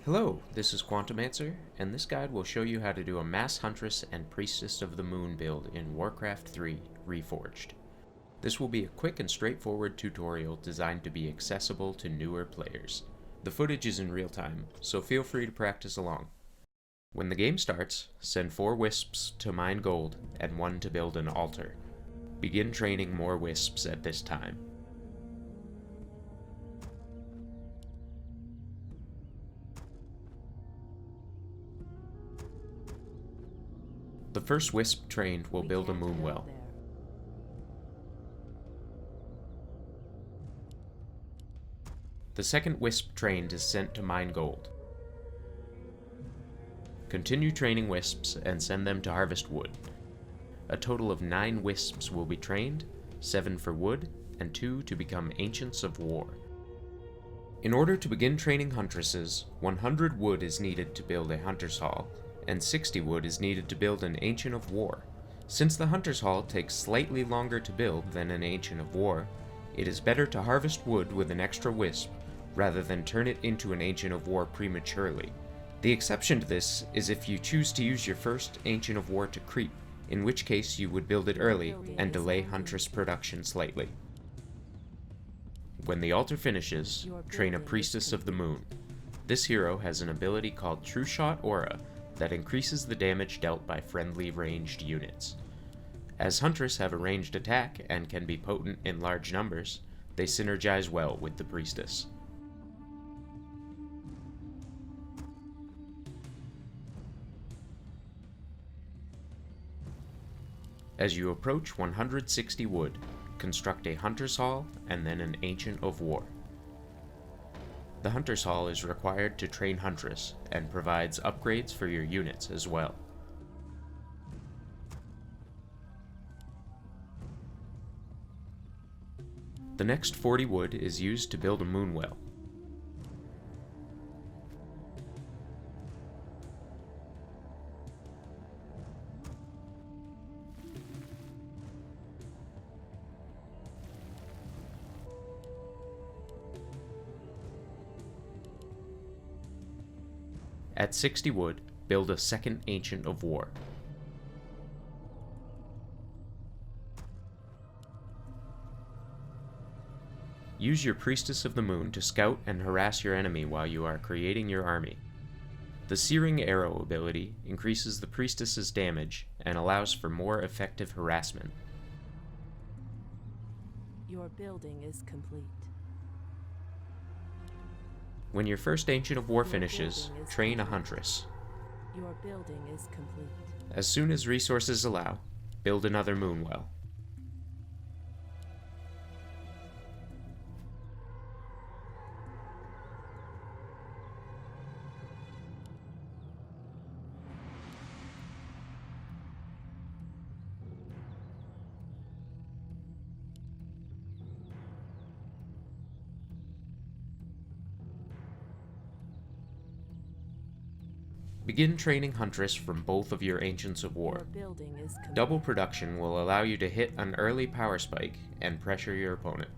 Hello, this is Quantumancer, and this guide will show you how to do a Mass Huntress and Priestess of the Moon build in Warcraft III Reforged. This will be a quick and straightforward tutorial designed to be accessible to newer players. The footage is in real time, so feel free to practice along. When the game starts, send 4 wisps to mine gold and 1 to build an altar. Begin training more wisps at this time. The first wisp trained will build a moonwell. The second wisp trained is sent to mine gold. Continue training wisps and send them to harvest wood. A total of 9 wisps will be trained, 7 for wood, and 2 to become Ancients of War. In order to begin training Huntresses, 100 wood is needed to build a Hunter's Hall, and 60 wood is needed to build an Ancient of War. Since the Hunter's Hall takes slightly longer to build than an Ancient of War, it is better to harvest wood with an extra wisp rather than turn it into an Ancient of War prematurely. The exception to this is if you choose to use your first Ancient of War to creep, in which case you would build it early and delay Huntress production slightly. When the altar finishes, train a Priestess of the Moon. This hero has an ability called True Shot Aura that increases the damage dealt by friendly ranged units. As Huntress have a ranged attack and can be potent in large numbers, they synergize well with the Priestess. As you approach 160 wood, construct a Hunter's Hall and then an Ancient of War. The Hunter's Hall is required to train Huntress and provides upgrades for your units as well. The next 40 wood is used to build a moonwell. At 60 wood, build a second Ancient of War. Use your Priestess of the Moon to scout and harass your enemy while you are creating your army. The Searing Arrow ability increases the Priestess's damage and allows for more effective harassment. Your building is complete. When your first Ancient of War finishes, train a Huntress. Your building is complete. As soon as resources allow, build another moonwell. Begin training Huntress from both of your Ancients of War. Double production will allow you to hit an early power spike and pressure your opponent.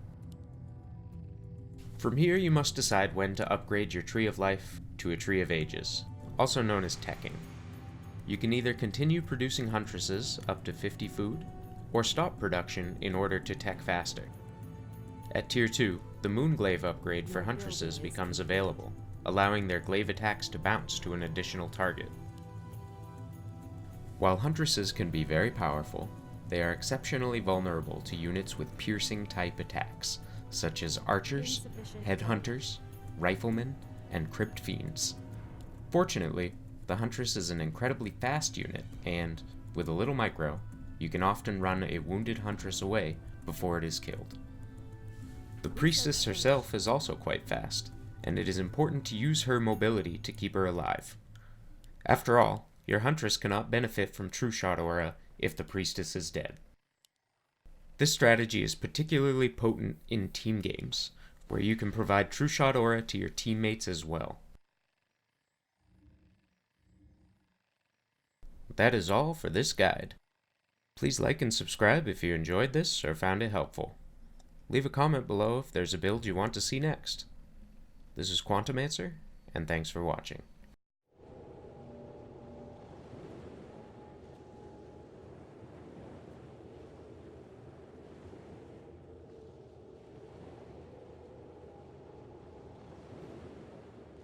From here you must decide when to upgrade your Tree of Life to a Tree of Ages, also known as teching. You can either continue producing Huntresses up to 50 food, or stop production in order to tech faster. At Tier 2, the Moonglaive upgrade for Huntresses becomes available, allowing their glaive attacks to bounce to an additional target. While Huntresses can be very powerful, they are exceptionally vulnerable to units with piercing type attacks, such as archers, headhunters, riflemen, and crypt fiends. Fortunately, the Huntress is an incredibly fast unit, and, with a little micro, you can often run a wounded Huntress away before it is killed. The Priestess herself is also quite fast, and it is important to use her mobility to keep her alive. After all, your Huntress cannot benefit from True Shot Aura if the Priestess is dead. This strategy is particularly potent in team games, where you can provide True Shot Aura to your teammates as well. That is all for this guide. Please like and subscribe if you enjoyed this or found it helpful. Leave a comment below if there's a build you want to see next. This is Quantumancer, and thanks for watching.